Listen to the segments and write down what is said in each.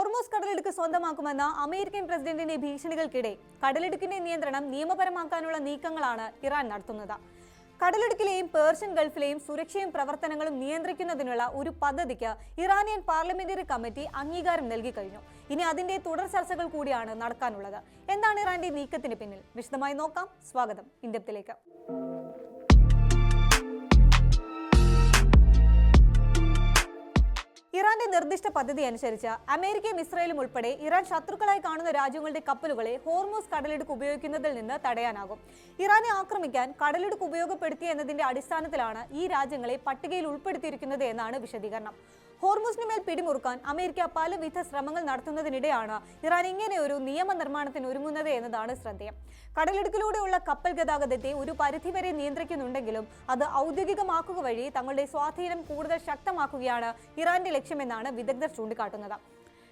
Hormuz കടലിടുക്ക് സ്വന്തമാക്കുമെന്ന American പ്രസിഡന്റിന്റെ ഭീഷണികൾക്കിടെ കടലിടുക്കിന്റെ നിയന്ത്രണം നിയമപരമാക്കാനുള്ള നീക്കങ്ങളാണ് ഇറാൻ നടത്തുന്നത്. കടലിടുക്കിലെയും പേർഷ്യൻ ഗൾഫിലെയും സുരക്ഷയും പ്രവർത്തനങ്ങളും നിയന്ത്രിക്കുന്നതിനുള്ള ഒരു പദ്ധതിക്ക് ഇറാനിയൻ പാർലമെന്ററി കമ്മിറ്റി അംഗീകാരം നൽകി കഴിഞ്ഞു. ഇനി അതിന്റെ തുടർ ചർച്ചകൾ കൂടിയാണ് നടക്കാനുള്ളത്. എന്താണ് ഇറാന്റെ നീക്കത്തിന് പിന്നിൽ? വിശദമായി നോക്കാം. സ്വാഗതം ഇൻഡെപ്തിലേക്ക്. ഇറാന്റെ നിർദ്ദിഷ്ട പദ്ധതി അനുസരിച്ച് അമേരിക്കയും ഇസ്രായേലും ഉൾപ്പെടെ ഇറാൻ ശത്രുക്കളായി കാണുന്ന രാജ്യങ്ങളുടെ കപ്പലുകളെ ഹോർമൂസ് കടലിടുക്ക് ഉപയോഗിക്കുന്നതിൽ നിന്ന് തടയാനാകും. ഇറാനെ ആക്രമിക്കാൻ കടലിടുക്ക് ഉപയോഗപ്പെടുത്തിയ എന്നതിന്റെ അടിസ്ഥാനത്തിലാണ് ഈ രാജ്യങ്ങളെ പട്ടികയിൽ ഉൾപ്പെടുത്തിയിരിക്കുന്നത് എന്നാണ് വിശദീകരണം. ഹോർമൂസിന് മേൽ പിടിമുറുക്കാൻ അമേരിക്ക പലവിധ ശ്രമങ്ങൾ നടത്തുന്നതിനിടെയാണ് ഇറാൻ ഇങ്ങനെ ഒരു നിയമനിർമ്മാണത്തിന് ഒരുങ്ങുന്നത് എന്നതാണ് ശ്രദ്ധേയം. കടലിടുക്കിലൂടെയുള്ള കപ്പൽ ഗതാഗതത്തെ ഒരു പരിധിവരെ നിയന്ത്രിക്കുന്നുണ്ടെങ്കിലും അത് ഔദ്യോഗികമാക്കുക വഴി തങ്ങളുടെ സ്വാധീനം കൂടുതൽ ശക്തമാക്കുകയാണ് ഇറാന്റെ ലക്ഷ്യമെന്നാണ് വിദഗ്ധർ ചൂണ്ടിക്കാട്ടുന്നത്.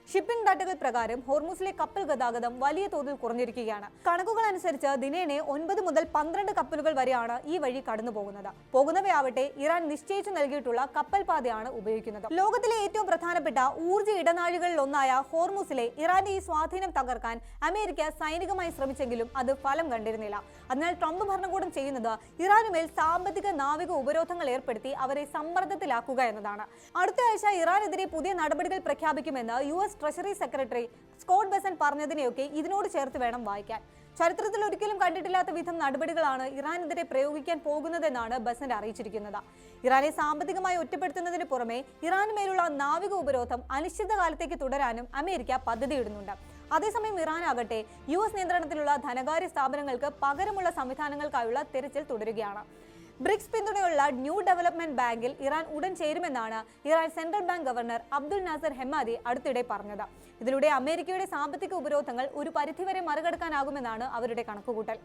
ഷിപ്പിംഗ് ഡാറ്റകൾ പ്രകാരം ഹോർമൂസിലെ കപ്പൽ ഗതാഗതം വലിയ തോതിൽ കുറഞ്ഞിരിക്കുകയാണ്. കണക്കുകൾ അനുസരിച്ച് ദിനേനെ 9 മുതൽ 12 കപ്പലുകൾ വരെയാണ് ഈ വഴി കടന്നുപോകുന്നത്. പോകുന്നവയാവട്ടെ ഇറാൻ നിശ്ചയിച്ചു നൽകിയിട്ടുള്ള കപ്പൽ പാതയാണ് ഉപയോഗിക്കുന്നത്. ലോകത്തിലെ ഏറ്റവും പ്രധാനപ്പെട്ട ഊർജ്ജ ഇടനാഴികളിൽ ഒന്നായ ഹോർമൂസിലെ ഇറാന്റെ ഈ സ്വാധീനം തകർക്കാൻ അമേരിക്ക സൈനികമായി ശ്രമിച്ചെങ്കിലും അത് ഫലം കണ്ടിരുന്നില്ല. അതിനാൽ ട്രംപ് ഭരണകൂടം ചെയ്യുന്നത് ഇറാനുമേൽ സാമ്പത്തിക നാവിക ഉപരോധങ്ങൾ ഏർപ്പെടുത്തി അവരെ സമ്മർദ്ദത്തിലാക്കുക എന്നതാണ്. അടുത്ത ആഴ്ച ഇറാനെതിരെ പുതിയ നടപടികൾ പ്രഖ്യാപിക്കുമെന്ന് US treasury secretary Scott Bessent പറഞ്ഞതിനെയൊക്കെ ഇതിനോട് ചേർത്ത് വേണം വായിക്കാൻ. ചരിത്രത്തിൽ ഒരിക്കലും കണ്ടിട്ടില്ലാത്ത വിധം നടപടികളാണ് ഇറാനെതിരെ പ്രയോഗിക്കാൻ പോകുന്നതെന്നാണ് ബെസന്റ് അറിയിച്ചിരിക്കുന്നത്. ഇറാനെ സാമ്പത്തികമായി ഒറ്റപ്പെടുത്തുന്നതിന് പുറമെ ഇറാന് മേലുള്ള നാവിക ഉപരോധം അനിശ്ചിതകാലത്തേക്ക് തുടരാനും അമേരിക്ക പദ്ധതിയിടുന്നുണ്ട്. അതേസമയം ഇറാനാകട്ടെ US നിയന്ത്രണത്തിലുള്ള ധനകാര്യ സ്ഥാപനങ്ങൾക്ക് പകരമുള്ള സംവിധാനങ്ങൾക്കായുള്ള തിരച്ചിൽ തുടരുകയാണ്. ബ്രിക്സ് പിന്തുണയുള്ള ന്യൂ ഡെവലപ്മെന്റ് ബാങ്കിൽ ഇറാൻ ഉടൻ ചേരുമെന്നാണ് Iran central bank governor Abdul Naser Hemmati അടുത്തിടെ പറഞ്ഞത്. ഇതിലൂടെ അമേരിക്കയുടെ സാമ്പത്തിക ഉപരോധങ്ങൾ ഒരു പരിധിവരെ മറികടക്കാനാകുമെന്നാണ് അവരുടെ കണക്കുകൂട്ടൽ.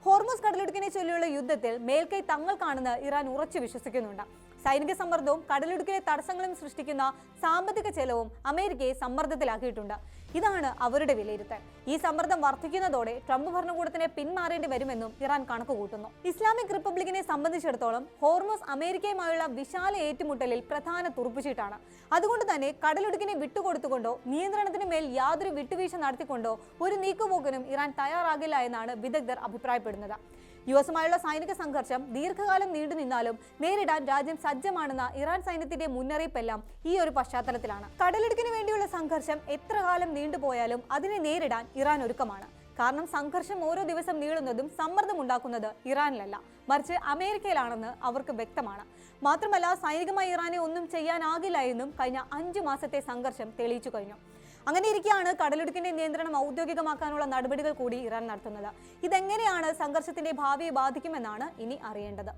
ഹോർമൂസ് കടലിടുക്കിനെ ചൊല്ലിയുള്ള യുദ്ധത്തിൽ മേൽക്കൈ തങ്ങൾക്കാണെന്ന് ഇറാൻ ഉറച്ചു വിശ്വസിക്കുന്നുണ്ട്. സൈനിക സമ്മർദ്ദവും കടലിടുക്കിലെ തടസ്സങ്ങളും സൃഷ്ടിക്കുന്ന സാമ്പത്തിക ചെലവും അമേരിക്കയെ സമ്മർദ്ദത്തിലാക്കിയിട്ടുണ്ട്. ഇതാണ് അവരുടെ വിലയിരുത്തൽ. ഈ സമ്മർദ്ദം വർദ്ധിക്കുന്നതോടെ ട്രംപ് ഭരണകൂടത്തിന് പിന്മാറേണ്ടി വരുമെന്നും ഇറാൻ കണക്കുകൂട്ടുന്നു. ഇസ്ലാമിക് റിപ്പബ്ലിക്കിനെ സംബന്ധിച്ചിടത്തോളം ഹോർമൂസ് അമേരിക്കയുമായുള്ള വിശാല ഏറ്റുമുട്ടലിൽ പ്രധാന തുറുപ്പുചീട്ടാണ്. അതുകൊണ്ട് തന്നെ കടലിടുക്കിനെ വിട്ടുകൊടുത്തുകൊണ്ടോ നിയന്ത്രണത്തിന് മേൽ യാതൊരു വിട്ടുവീഴ്ച നടത്തിക്കൊണ്ടോ ഒരു നീക്കുപോക്കിനും ഇറാൻ തയ്യാറാകില്ല എന്നാണ് വിദഗ്ധർ അഭിപ്രായപ്പെടുന്നത്. യുഎസുമായുള്ള സൈനിക സംഘർഷം ദീർഘകാലം നീണ്ടുനിന്നാലും നേരിടാൻ രാജ്യം സജ്ജമാണെന്ന ഇറാൻ സൈന്യത്തിന്റെ മുന്നറിയിപ്പെല്ലാം ഈ ഒരു പശ്ചാത്തലത്തിലാണ്. കടലിടുക്കിന് വേണ്ടിയുള്ള സംഘർഷം എത്ര കാലം നീണ്ടുപോയാലും അതിനെ നേരിടാൻ ഇറാൻ ഒരുക്കമാണ്. കാരണം സംഘർഷം ഓരോ ദിവസം നീളുന്നതും സമ്മർദ്ദമുണ്ടാക്കുന്നത് ഇറാനിലല്ല, മറിച്ച് അമേരിക്കയിലാണെന്ന് അവർക്ക് വ്യക്തമാണ്. മാത്രമല്ല സൈനികമായി ഇറാനെ ഒന്നും ചെയ്യാനാകില്ല എന്നും കഴിഞ്ഞ 5 മാസത്തെ സംഘർഷം തെളിയിച്ചു കഴിഞ്ഞു. അങ്ങനെ ഇരിക്കെയാണ് കടലിടുക്കിന്റെ നിയന്ത്രണം ഔദ്യോഗികമാക്കാനുള്ള നടപടികൾ കൂടി ഇറാൻ നടത്തുന്നത്. ഇതെങ്ങനെയാണ് സംഘർഷത്തിന്റെ ഭാവിയെ ബാധിക്കുമെന്നാണ് ഇനി അറിയേണ്ടത്.